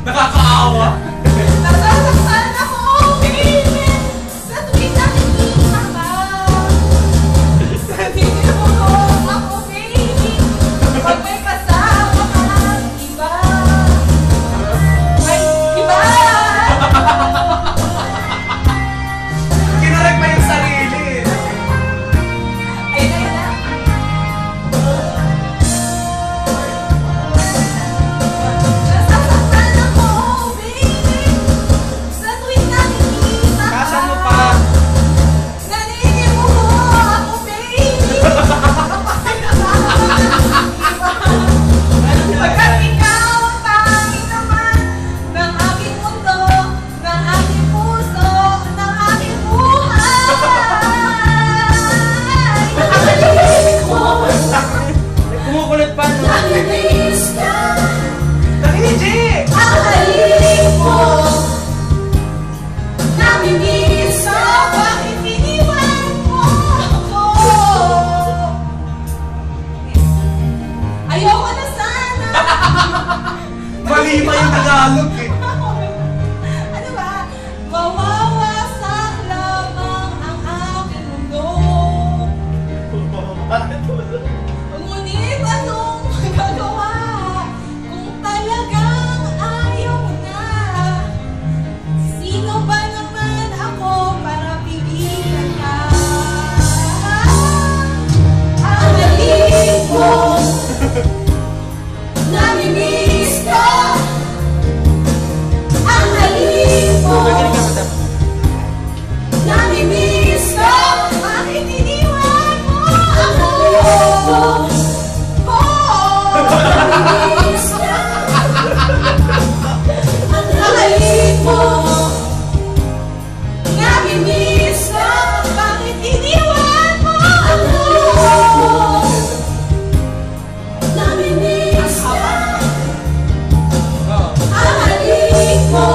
Nakakaawa. Nasasaktan ako, baby. Sa tuwing nakikita ka. Nandito ako, baby. Pag may kasama kang iba. Ay, iba! Kinarek pa yung sarili. Ayun na, ayun na. Nasasaktan ako, baby. Sa tuwing nakikita ka. Kasan mo pa? Naninibo ako, baby. Pagkat ikaw ang tanging naman ng aking mundo, ng aking puso, ng aking buhay. Nakakalimutan ko, Kumukulit pa, no? namimiss ka. Nakinig, G! Ang halik mo, namimiss ka. Bakit iniwan mo ako? Ayoko na sana. Mali pa yung Tagalog, eh. Ano ba? Mawawasak lamang ang aking mundo. Ngunit anong magagawa kung talagang ayaw mo na? Sino ba naman ako para pigilan ka? Ang halik mo, namimiss ka. Ang halik mo, namimiss ka. Bakit iniwan mo ako? Namimiss ka. Ang halik mo, namimiss ka. Bakit iniwan mo ako? Namimiss ka. Ang halik mo,